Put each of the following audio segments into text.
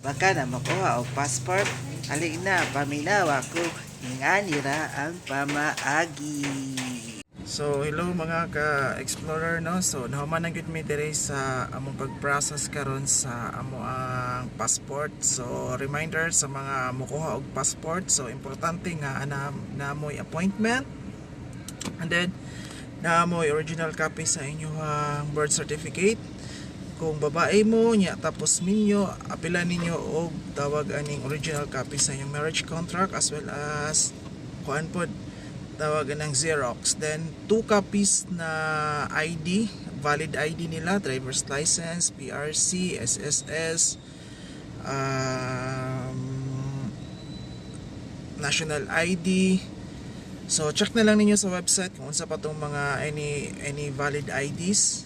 baka na makuha og passport. Ali na, paminawa ko, nganira ang pamaagi. So, hello mga ka-explorer, no? So, nahuman na gyud mi dire sa among pag-process karon sa amo ang passport. So, reminder sa mga mukuha og passport. So, importante nga na mo'y appointment. And then, na mo'y original copy sa inyong birth certificate. Kung babae mo nya tapos minyo, apilan ninyo og tawag aning original copy sa inyong marriage contract, as well as kuan pod tawag ng Xerox. Then 2 copies na ID, valid ID nila, driver's license, PRC, SSS, national ID. So check na lang ninyo sa website kung unsa pa tong mga any valid IDs.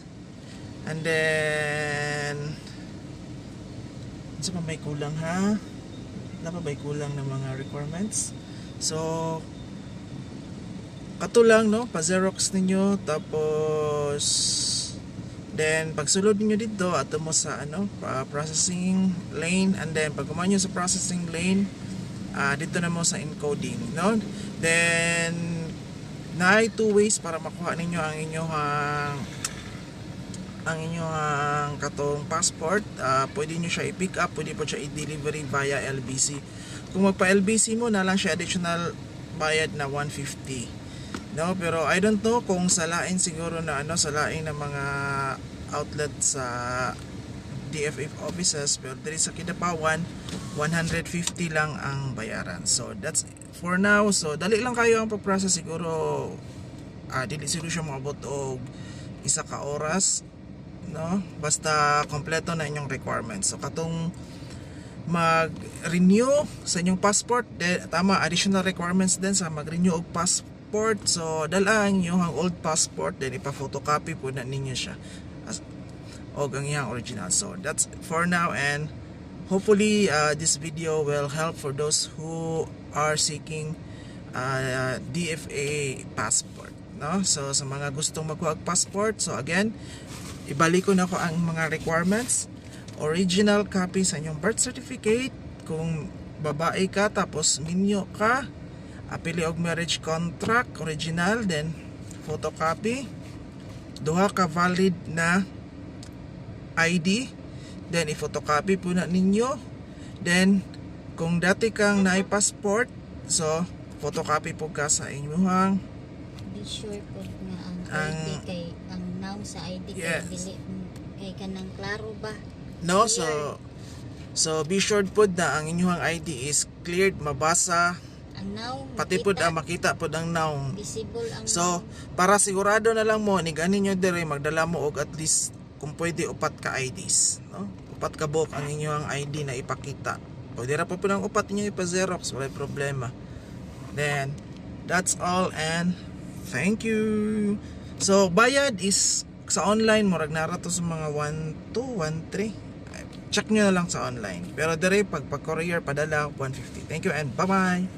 And then unsa pa may kulang ha? Wala pa ba'y kulang ng mga requirements? So kato lang, no, pa-Xerox ninyo, tapos then pagsulod ninyo dito ato mo sa processing lane, and then pag kumanyo sa processing lane, dito na mo sa encoding, no. Then na 2 ways para makuha ninyo ang inyong katong passport. Pwede nyo siya i-pick up, pwede po siya i-delivery via LBC. Kung magpa-LBC mo na lang siya additional bayad na 150. No, pero I don't know kung salain siguro na salain ng mga outlet sa DFA offices, pero diri sa Kidapawan 150 lang ang bayaran. So that's for now. So dali lang kayo ang pag-process, siguro dili siguro siya maabot og 1 ka oras, no, basta kompleto na inyong requirements. So katong mag-renew sa inyong passport, tama, additional requirements din sa mag-renew og passport. So dalaan nyo ang old passport, then ipa-photocopy po na ninyo siya o ang iyang original. So that's for now, and hopefully this video will help for those who are seeking DFA passport, no? So sa mga gustong magkuha og passport, so again, ibalik ko na ko ang mga requirements. Original copy sa inyong birth certificate kung babae ka, tapos minyo ka, apili og marriage contract original, then photocopy, 2 ka valid na ID, then i-photocopy po na ninyo. Then kung dati kang na-passport, so photocopy po ka sa inyong be sure po nga ang ID kay ang noun sa ID kay dili kay kanang klaro ba, no, clear. so be sure po na ang inyong ID is cleared, mabasa, ang noun pati po makita po ang noun. visible ang So para sigurado na lang mo, ni ganin nyo dire, magdala mo og at least kung pwede 4 ka IDs, no? 4 ka buok ang inyong ID na ipakita. Pwede ra po ng 4 niyo ipa-Xerox, wala problema. Then that's all, and thank you. So bayad is sa online, murag nara to sa mga 1,213. Check nyo na lang sa online. Pero dire pag courier padala 150. Thank you and bye bye.